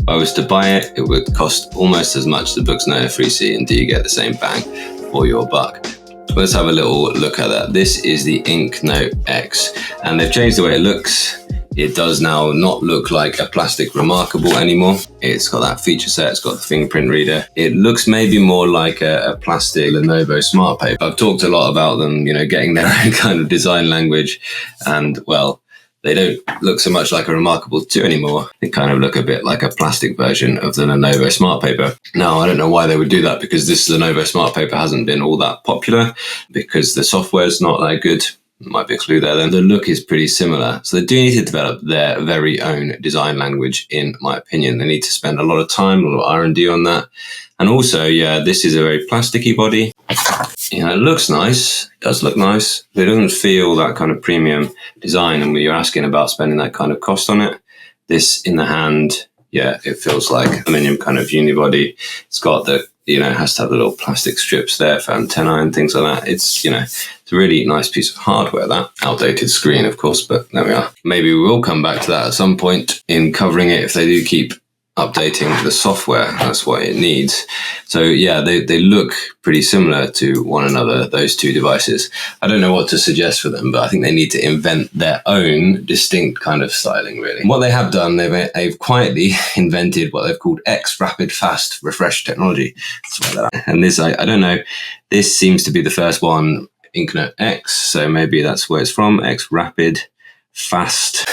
I was to buy it, it would cost almost as much as the Boox Note 3C, and do you get the same bang for your buck? Let's have a little look at that. This is the InkNote X, and they've changed the way it looks. It does now not look like a plastic Remarkable anymore. It's got that feature set, it's got the fingerprint reader. It looks maybe more like a plastic Lenovo Smart Paper. I've talked a lot about them, getting their own kind of design language, and well, they don't look so much like a Remarkable 2 anymore. They kind of look a bit like a plastic version of the Lenovo Smart Paper. Now, I don't know why they would do that, because this Lenovo Smart Paper hasn't been all that popular, because the software is not that good. Might be a clue there then. The look is pretty similar. So they do need to develop their very own design language, in my opinion. They need to spend a lot of time, a lot of R&D on that. And also, yeah, this is a very plasticky body. It looks nice. It does look nice. But it doesn't feel that kind of premium design. And when you're asking about spending that kind of cost on it, this in the hand, yeah, it feels like aluminum kind of unibody. It's got the, it has to have the little plastic strips there for antennae and things like that. It's, it's a really nice piece of hardware, that. Outdated screen, of course, but there we are. Maybe we will come back to that at some point in covering it if they do keep updating the software. That's what it needs. So yeah, they look pretty similar to one another, those two devices. I don't know what to suggest for them, but I think they need to invent their own distinct kind of styling, really. What they have done, they've quietly invented what they've called X Rapid Fast Refresh technology. And this, I don't know, this seems to be the first one, InkNote X, so maybe that's where it's from. X Rapid Fast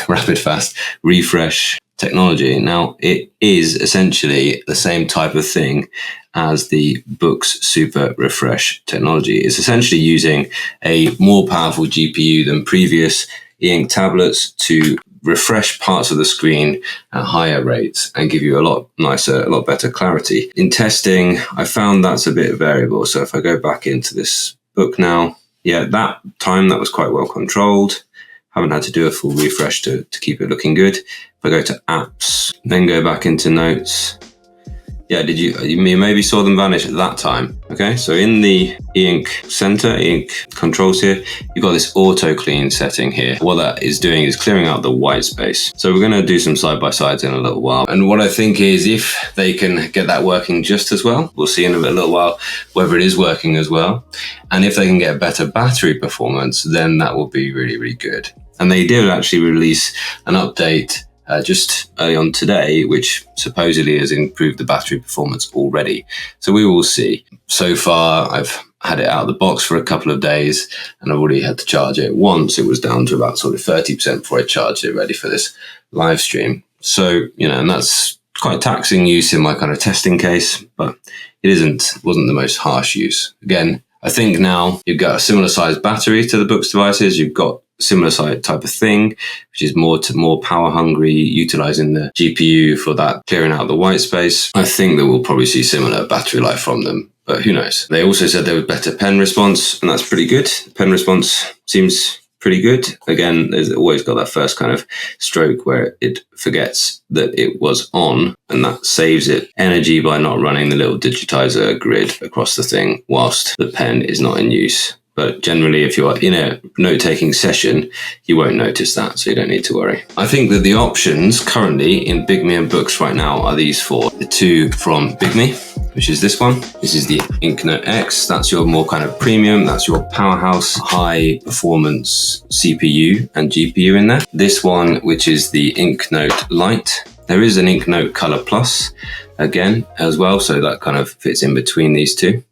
Refresh technology. Now, it is essentially the same type of thing as the Boox Super Refresh technology. It's essentially using a more powerful GPU than previous e-ink tablets to refresh parts of the screen at higher rates and give you a lot nicer, a lot better clarity. In testing, I found that's a bit variable. So if I go back into this book now, yeah, that time that was quite well controlled. Haven't had to do a full refresh to keep it looking good. If I go to apps, then go back into notes. Yeah, you maybe saw them vanish at that time. Okay, so in the e-ink center, e-ink controls here, you've got this auto clean setting here. What that is doing is clearing out the white space. So we're going to do some side-by-sides in a little while. And what I think is, if they can get that working just as well, we'll see in a little while whether it is working as well. And if they can get better battery performance, then that will be really, really good. And they did actually release an update just early on today, which supposedly has improved the battery performance already. So we will see. So far, I've had it out of the box for a couple of days, and I've already had to charge it once. It was down to about sort of 30% before I charged it ready for this live stream. So, and that's quite taxing use in my kind of testing case, but it wasn't the most harsh use. Again, I think now you've got a similar sized battery to the Boox devices. You've got similar type of thing, which is more power hungry, utilizing the GPU for that, clearing out the white space. I think that we'll probably see similar battery life from them, but who knows? They also said there was better pen response, and that's pretty good. Pen response seems pretty good. Again, there's always got that first kind of stroke where it forgets that it was on, and that saves it energy by not running the little digitizer grid across the thing whilst the pen is not in use. But generally, if you're in a note-taking session, you won't notice that, so you don't need to worry. I think that the options currently in Bigme and Boox right now are these four. The two from Bigme, which is this one. This is the InkNote X. That's your more kind of premium. That's your powerhouse, high-performance CPU and GPU in there. This one, which is the InkNote Lite. There is an InkNote Color Plus, again, as well, so that kind of fits in between these two.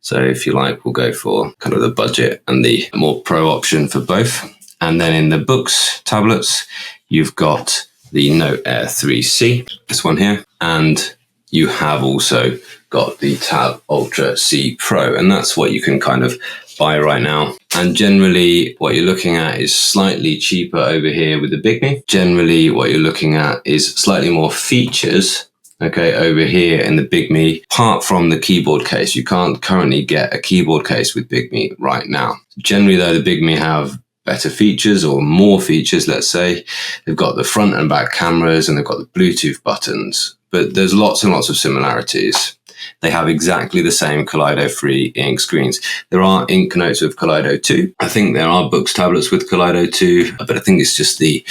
So if you like, we'll go for kind of the budget and the more pro option for both. And then in the Boox tablets, you've got the Note Air 3C, this one here. And you have also got the Tab Ultra C Pro, and that's what you can kind of buy right now. And generally what you're looking at is slightly cheaper over here with the Bigme. Generally what you're looking at is slightly more features. Okay, over here in the Bigme, apart from the keyboard case, you can't currently get a keyboard case with Bigme right now. Generally though, the Bigme have better features or more features, let's say. They've got the front and back cameras, and they've got the Bluetooth buttons, but there's lots and lots of similarities. they have exactly the same Kaleido-free ink screens. There are InkNotes with Kaleido 2. I think there are Boox tablets with Kaleido 2, but I think it's just the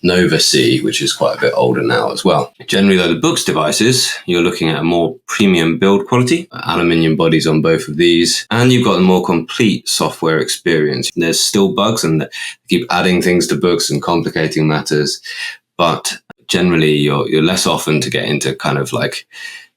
Nova C, which is quite a bit older now as well. Generally, though, the Boox devices, you're looking at a more premium build quality, aluminium bodies on both of these, and you've got a more complete software experience. There's still bugs and they keep adding things to Boox and complicating matters, but generally you're less often to get into kind of like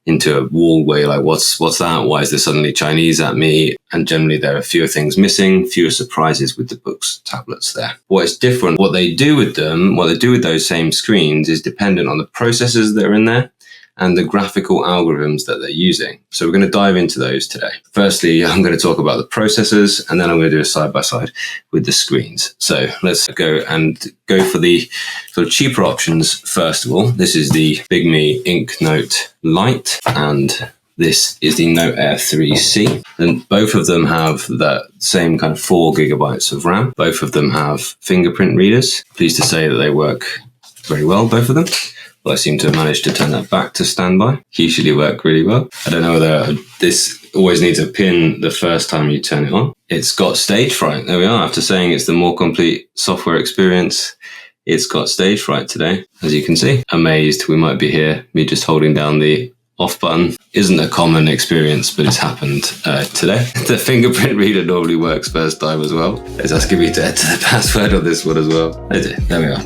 into a wall where you're like, what's that? Why is there suddenly Chinese at me? And generally there are fewer things missing, fewer surprises with the Boox tablets there. What is different, what they do with those same screens is dependent on the processors that are in there and the graphical algorithms that they're using. So we're going to dive into those today. Firstly, I'm going to talk about the processors, and then I'm going to do a side-by-side with the screens. So let's go for the sort of cheaper options first of all. This is the Bigme InkNote Lite, and this is the Note Air 3C. And both of them have that same kind of 4 gigabytes of RAM. Both of them have fingerprint readers. Pleased to say that they work very well, both of them. Well, I seem to have managed to turn that back to standby. Usually work really well. I don't know whether this always needs a pin the first time you turn it on. It's got stage fright. There we are. After saying it's the more complete software experience, it's got stage fright today, as you can see. Amazed we might be here. Me just holding down the off button isn't a common experience, but it's happened today. The fingerprint reader normally works first time as well. It's asking me to enter the password on this one as well. There we are.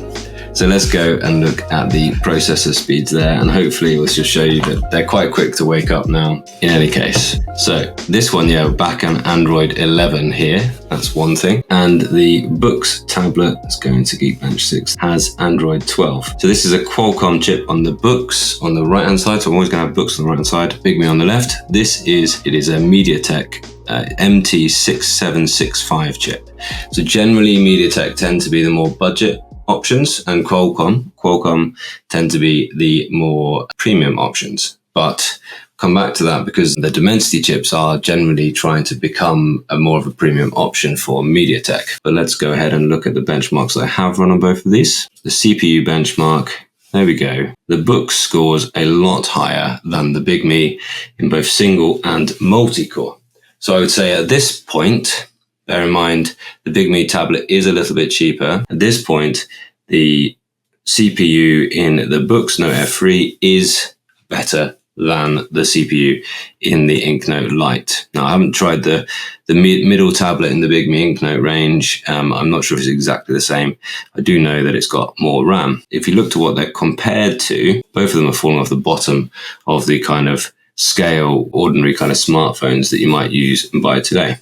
So let's go and look at the processor speeds there, and hopefully this will show you that they're quite quick to wake up now in any case. So this one, yeah, back on Android 11 here, that's one thing. And the Boox tablet, let's go into Geekbench 6, has Android 12. So this is a Qualcomm chip on the Boox on the right hand side, so I'm always going to have Boox on the right hand side, Bigme on the left. It is a MediaTek MT6765 chip. So generally MediaTek tend to be the more budget options, and Qualcomm tend to be the more premium options. But come back to that because the Dimensity chips are generally trying to become a more of a premium option for MediaTek. But let's go ahead and look at the benchmarks that I have run on both of these. The CPU benchmark, there we go. The Boox scores a lot higher than the Bigme in both single and multi-core. So I would say at this point, bear in mind, the Bigme tablet is a little bit cheaper. At this point, the CPU in the Boox Note Air 3 is better than the CPU in the InkNote Lite. Now, I haven't tried the middle tablet in the Bigme InkNote range. I'm not sure if it's exactly the same. I do know that it's got more RAM. If you look to what they're compared to, both of them are falling off the bottom of the kind of scale, ordinary kind of smartphones that you might use and buy today.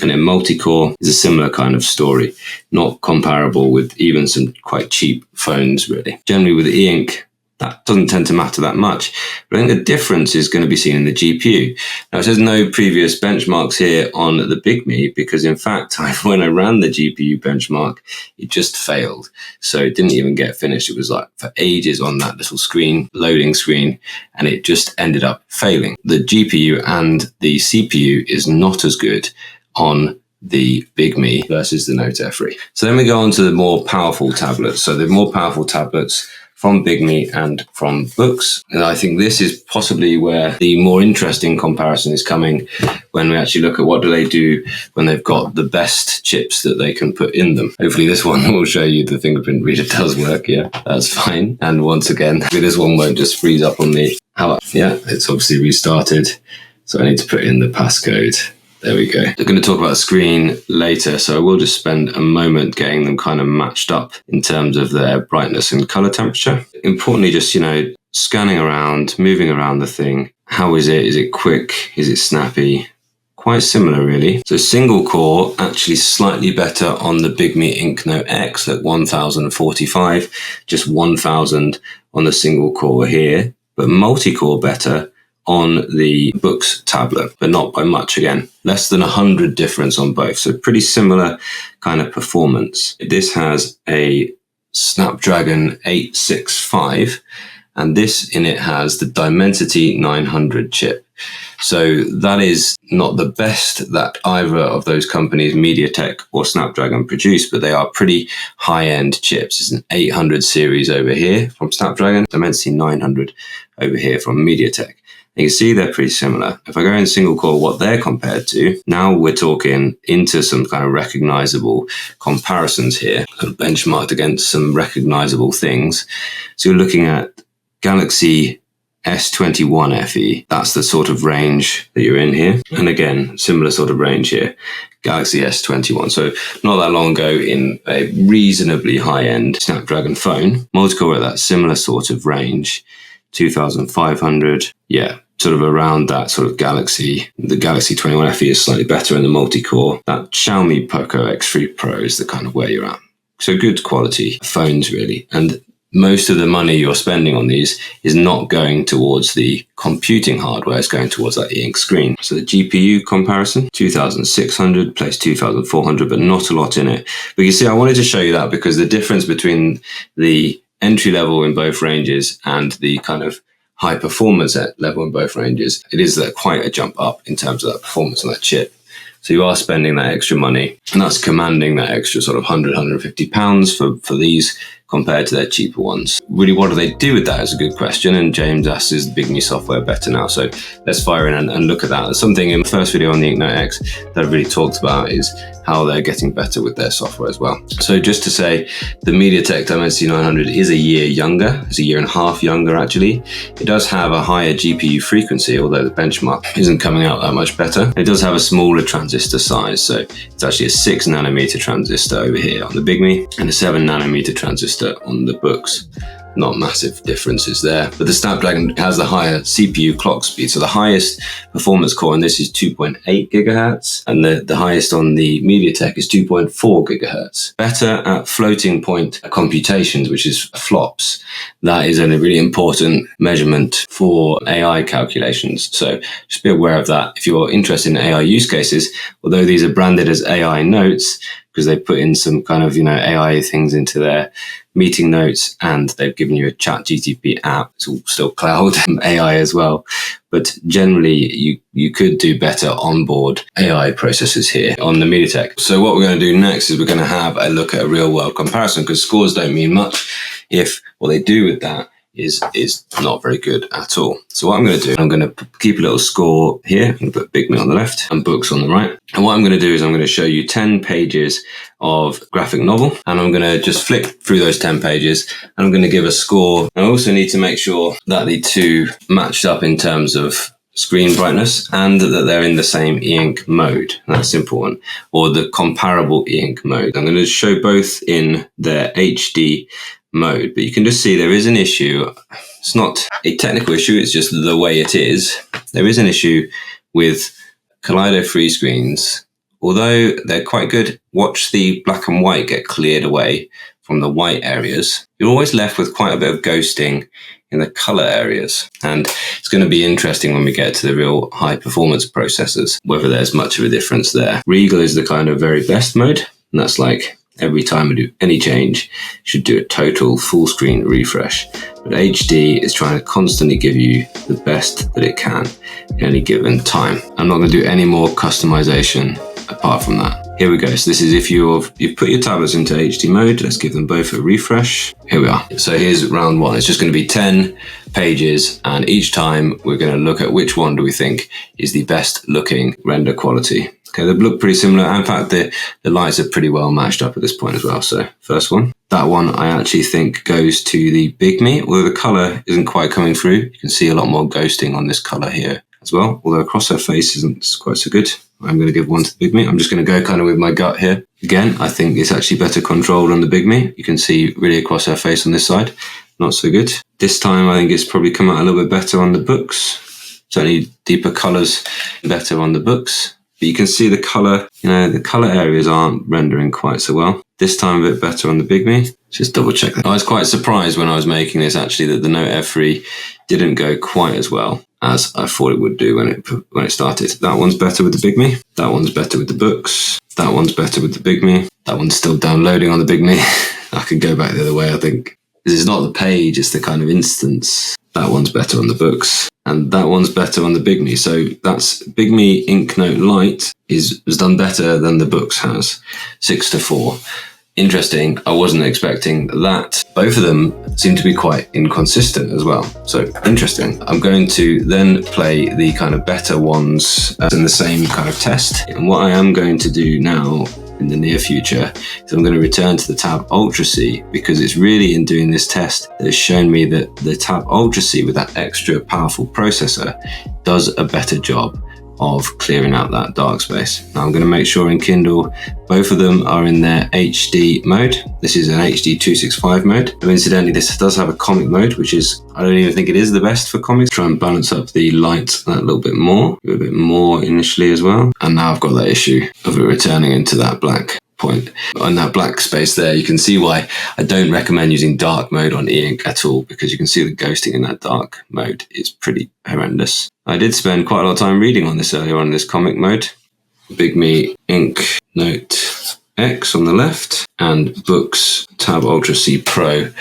And then multi-core is a similar kind of story, not comparable with even some quite cheap phones, really. Generally with e-ink, that doesn't tend to matter that much. But I think the difference is going to be seen in the GPU. Now, it says no previous benchmarks here on the Bigme because, in fact, when I ran the GPU benchmark, it just failed. So it didn't even get finished. It was like for ages on that little screen, loading screen, and it just ended up failing. The GPU and the CPU is not as good on the Bigme versus the Note Air 3. So then we go on to the more powerful tablets. So the more powerful tablets from Bigme and from Boox. And I think this is possibly where the more interesting comparison is coming when we actually look at what do they do when they've got the best chips that they can put in them. Hopefully this one will show you the fingerprint reader does work. Yeah, that's fine. And once again, this one won't just freeze up on me. Yeah, it's obviously restarted. So I need to put in the passcode. There we go. They're going to talk about the screen later, so I will just spend a moment getting them kind of matched up in terms of their brightness and color temperature. Importantly, just, scanning around, moving around the thing. How is it? Is it quick? Is it snappy? Quite similar, really. So single core, actually slightly better on the Bigme InkNote X at 1045, just 1000 on the single core here, but multi-core better on the Boox tablet, but not by much again. Less than 100 difference on both, so pretty similar kind of performance. This has a Snapdragon 865, and this in it has the Dimensity 900 chip. So that is not the best that either of those companies, MediaTek or Snapdragon, produce, but they are pretty high-end chips. It's an 800 series over here from Snapdragon, Dimensity 900 over here from MediaTek. You can see they're pretty similar. If I go in single core, what they're compared to, now we're talking into some kind of recognizable comparisons here, kind of benchmarked against some recognizable things. So you're looking at Galaxy S21 FE. That's the sort of range that you're in here. And again, similar sort of range here, Galaxy S21. So not that long ago, in a reasonably high-end Snapdragon phone, multi-core at that similar sort of range, 2,500. Yeah, sort of around that sort of Galaxy. The Galaxy 21 FE is slightly better in the multi-core. That Xiaomi Poco X3 Pro is the kind of where you're at. So good quality phones, really. And most of the money you're spending on these is not going towards the computing hardware, it's going towards that e-ink screen. So the GPU comparison, 2,600 plays 2,400, but not a lot in it. But you see, I wanted to show you that because the difference between the entry level in both ranges and the kind of high performance level in both ranges, it is quite a jump up in terms of that performance on that chip. So you are spending that extra money, and that's commanding that extra sort of 100, 150 pounds for these compared to their cheaper ones. Really, what do they do with that is a good question. And James asks, is the Bigme software better now? So let's fire in and look at that. There's something in the first video on the InkNote X that I really talked about is how they're getting better with their software as well. So just to say, the MediaTek Dimensity 900 is a year younger. It's a year and a half younger, actually. It does have a higher GPU frequency, although the benchmark isn't coming out that much better. It does have a smaller transistor size. So it's actually a 6 nanometer transistor over here on the Bigme and a 7 nanometer transistor on the Boox. Not massive differences there, but the Snapdragon has the higher CPU clock speed. So the highest performance core on this is 2.8 gigahertz, and the highest on the MediaTek is 2.4 gigahertz. Better at floating point computations, which is flops. That is a really important measurement for AI calculations. So just be aware of that. If you're interested in AI use cases, although these are branded as AI notes, because they put in some kind of, AI things into their meeting notes, and they've given you a ChatGPT app. It's all still cloud AI as well. But generally, you could do better onboard AI processors here on the MediaTek. So what we're going to do next is we're going to have a look at a real world comparison, because scores don't mean much if what they do with that is not very good at all. So what I'm going to do, I'm going to keep a little score here. I'm going to put Bigme on the left and Boox on the right. And what I'm going to do is I'm going to show you 10 pages of graphic novel, and I'm going to just flick through those 10 pages, and I'm going to give a score. I also need to make sure that the two matched up in terms of screen brightness and that they're in the same e-ink mode. That's important, or the comparable e-ink mode. I'm going to show both in their HD mode, but you can just see there is an issue. It's not a technical issue, it's just the way it is. There is an issue with Kaleido free screens. Although they're quite good, watch the black and white get cleared away from the white areas. You're always left with quite a bit of ghosting in the color areas. And it's going to be interesting when we get to the real high performance processors, whether there's much of a difference there. Regal is the kind of very best mode, and that's like every time we do any change, should do a total full screen refresh. But HD is trying to constantly give you the best that it can in any given time. I'm not going to do any more customization apart from that. Here we go. So this is if you've put your tablets into HD mode. Let's give them both a refresh. Here we are. So here's round one. It's just going to be 10 pages, and each time we're going to look at which one do we think is the best looking render quality. Okay, they look pretty similar. In fact, the lights are pretty well matched up at this point as well. So first one, that one I actually think goes to the Bigme, although the color isn't quite coming through. You can see a lot more ghosting on this color here as well, although across her face isn't quite so good. I'm going to give one to the Bigme. I'm just going to go kind of with my gut here. Again, I think it's actually better controlled on the Bigme. You can see really across her face on this side. Not so good. This time I think it's probably come out a little bit better on the Boox. Certainly deeper colors better on the Boox. But you can see the color, the color areas aren't rendering quite so well. This time a bit better on the Bigme. Just double check that. I was quite surprised when I was making this actually that the Note F3 didn't go quite as well as I thought it would do when it started. That one's better with the Bigme. That one's better with the Boox. That one's better with the Bigme. That one's still downloading on the Bigme. I could go back the other way, I think. This is not the page, it's the kind of instance. That one's better on the Boox. And that one's better on the Bigme. So that's Bigme InkNote Lite has done better than the Boox has, 6-4. interesting. I wasn't expecting that. Both of them seem to be quite inconsistent as well. So interesting. I'm going to then play the kind of better ones in the same kind of test. And what I am going to do now in the near future is I'm going to return to the Tab Ultra C, because it's really in doing this test that has shown me that the Tab Ultra C with that extra powerful processor does a better job of clearing out that dark space. Now I'm going to make sure in Kindle both of them are in their HD mode. This is an HD 265 mode. And incidentally, this does have a comic mode, which is, I don't even think it is the best for comics. Try and balance up the light a little bit more initially as well. And now I've got that issue of it returning into that black point. On that black space there, you can see why I don't recommend using dark mode on e-ink at all, because you can see the ghosting in that dark mode is pretty horrendous. I did spend quite a lot of time reading on this earlier on, this comic mode. Bigme InkNote X on the left and Boox Tab Ultra C Pro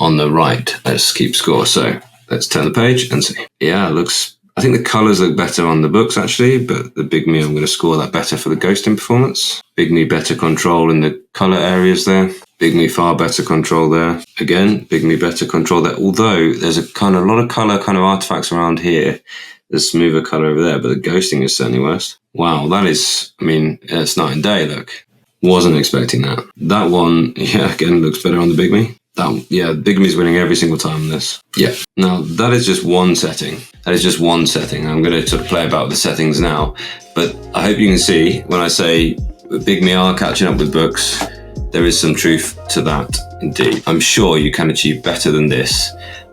on the right. Let's keep score. So let's turn the page and see. Yeah, it looks, I think the colours look better on the Boox actually, but the Bigme, I'm going to score that better for the ghosting performance. Bigme better control in the colour areas there. Bigme far better control there. Again, Bigme better control there. Although there's a lot of colour kind of artifacts around here. There's smoother colour over there, but the ghosting is certainly worse. Wow, that is, I mean, it's night and day, look. Wasn't expecting that. That one, yeah, again, looks better on the Bigme. Bigme's winning every single time on this. Yeah. Now, that is just one setting. I'm going to sort of play about with the settings now, but I hope you can see when I say Bigme are catching up with Boox, there is some truth to that indeed. I'm sure you can achieve better than this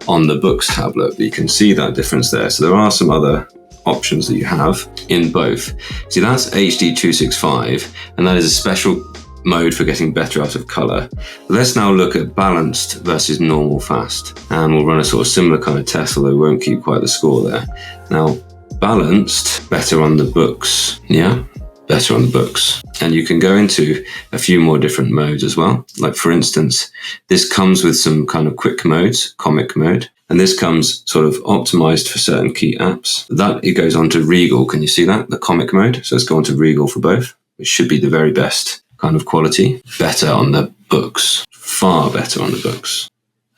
on the Boox tablet, but you can see that difference there. So there are some other options that you have in both. See, that's HD 265, and that is a special mode for getting better out of colour. Let's now look at balanced versus normal fast, and we'll run a sort of similar kind of test, although we won't keep quite the score there. Now, balanced, better on the Boox, yeah? Better on the Boox. And you can go into a few more different modes as well. Like for instance, this comes with some kind of quick modes, comic mode, and this comes sort of optimized for certain key apps. That it goes on to Regal. Can you see that? The comic mode. So let's go on to Regal for both, which should be the very best kind of quality. Better on the Boox. Far better on the Boox.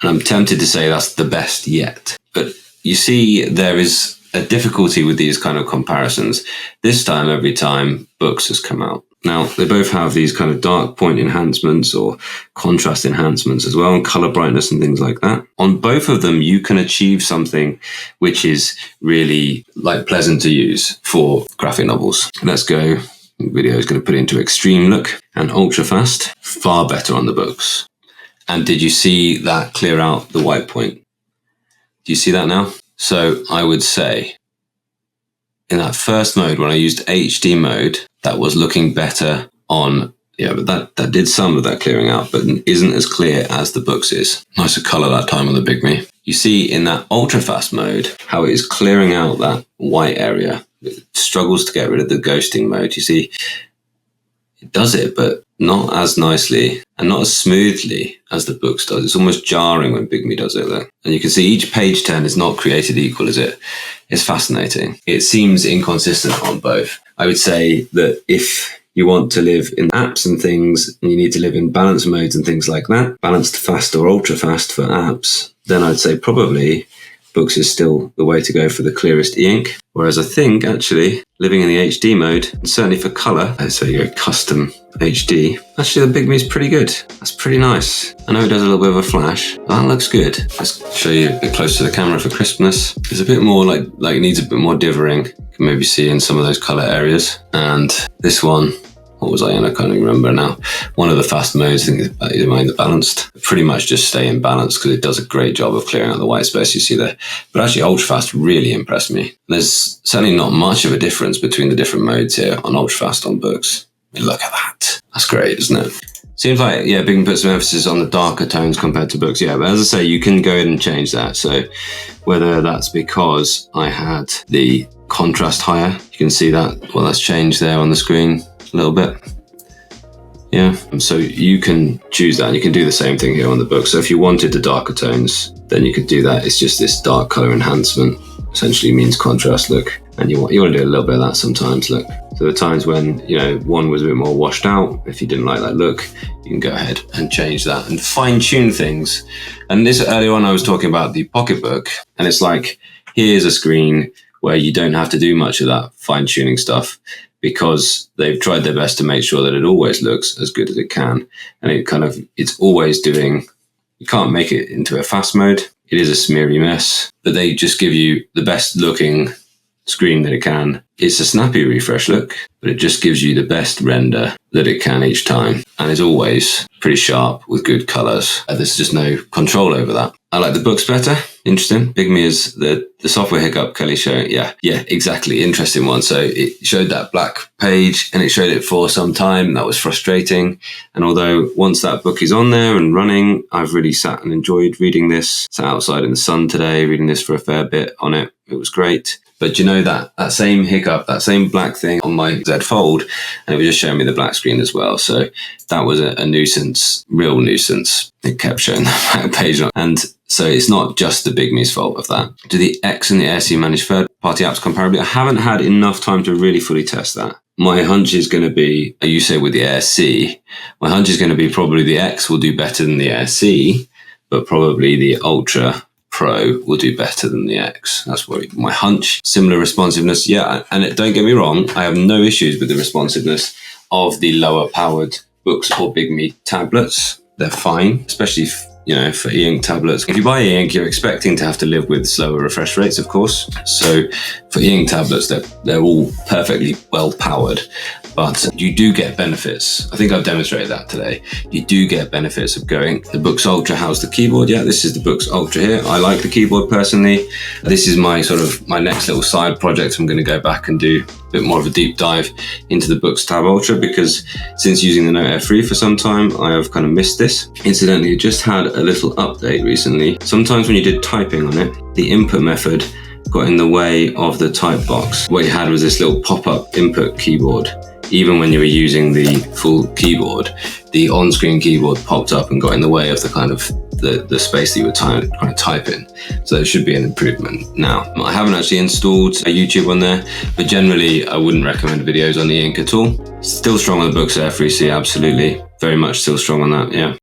And I'm tempted to say that's the best yet. But you see, there is a difficulty with these kind of comparisons. This time, every time Boox has come out. Now, they both have these kind of dark point enhancements or contrast enhancements as well, and color brightness and things like that. On both of them, you can achieve something which is really like pleasant to use for graphic novels. Let's go. The video is going to put it into extreme look and ultra fast. Far better on the Boox. And did you see that clear out the white point? Do you see that now? So I would say in that first mode, when I used HD mode, that was looking better on, but that did some of that clearing out, but isn't as clear as the Boox is. Nicer color that time on the Bigme. You see in that ultra fast mode, how it is clearing out that white area. It struggles to get rid of the ghosting mode. You see, it does it, but not as nicely and not as smoothly as the Boox does. It's almost jarring when Bigme does it though. And you can see each page turn is not created equal, is it? It's fascinating. It seems inconsistent on both. I would say that if you want to live in apps and things, and you need to live in balanced modes and things like that, balanced fast or ultra fast for apps, then I'd say probably Boox is still the way to go for the clearest e-ink. Whereas I think actually living in the HD mode, and certainly for color, so you go custom HD, actually the Bigme is pretty good. That's pretty nice. I know it does a little bit of a flash, but that looks good. Let's show you a bit closer to the camera for crispness. It's a bit more like it needs a bit more dithering. You can maybe see in some of those color areas. And this one, what was I in? I can't even remember now. One of the fast modes, I think is mine, the balanced. Pretty much just stay in balance because it does a great job of clearing out the white space you see there. But actually ultra fast really impressed me. There's certainly not much of a difference between the different modes here on ultra fast on Boox. I mean, look at that. That's great, isn't it? Seems like, Bigme put some emphasis on the darker tones compared to Boox. Yeah, but as I say, you can go ahead and change that. So whether that's because I had the contrast higher, you can see that, well, that's changed there on the screen a little bit. Yeah, so you can choose that. You can do the same thing here on the Boox. So if you wanted the darker tones, then you could do that. It's just this dark color enhancement essentially means contrast look. And you want to do a little bit of that sometimes, look. There were times when, you know, one was a bit more washed out. If you didn't like that look, you can go ahead and change that and fine tune things. And this earlier on, I was talking about the pocketbook, and it's like, here's a screen where you don't have to do much of that fine tuning stuff, because they've tried their best to make sure that it always looks as good as it can. And it's always doing, you can't make it into a fast mode. It is a smeary mess, but they just give you the best looking screen that it can. It's a snappy refresh look, but it just gives you the best render that it can each time, and is always pretty sharp with good colors. There's just no control over that. I like the Boox better. Interesting. Bigme is the software hiccup Kelly showed. Yeah, exactly. Interesting one. So it showed that black page, and it showed it for some time. That was frustrating. And although once that book is on there and running, I've really sat and enjoyed reading this. Sat outside in the sun today, reading this for a fair bit on it. It was great. But you know, that same hiccup, that same black thing on my Z Fold, and it was just showing me the black screen as well. So that was a nuisance, real nuisance. It kept showing that black page. And so it's not just the Bigme's fault of that. Do the X and the AirC manage third-party apps comparably? I haven't had enough time to really fully test that. My hunch is going to be, you say with the AirC, my hunch is going to be probably the X will do better than the AirC, but probably the Ultra Pro will do better than the X. That's what my hunch. Similar responsiveness, yeah. And don't get me wrong, I have no issues with the responsiveness of the lower powered Boox or Bigme tablets. They're fine, especially for e-ink tablets. If you buy e-ink, you're expecting to have to live with slower refresh rates, of course. So for e-ink tablets, they're all perfectly well powered, but you do get benefits. I think I've demonstrated that today. You do get benefits of going. The Boox Ultra has the keyboard. Yeah, this is the Boox Ultra here. I like the keyboard personally. This is my my next little side project. I'm going to go back and do a bit more of a deep dive into the Boox Tab Ultra, because since using the Note Air 3 for some time, I have kind of missed this. Incidentally, it just had a little update recently. Sometimes when you did typing on it, the input method got in the way of the type box. What you had was this little pop-up input keyboard. Even when you were using the full keyboard, the on-screen keyboard popped up and got in the way of the kind of the space that you were trying to type in. So it should be an improvement. Now, I haven't actually installed a YouTube on there, but generally I wouldn't recommend videos on the ink at all. Still strong on the Boox Air 3C, absolutely. Very much still strong on that, yeah.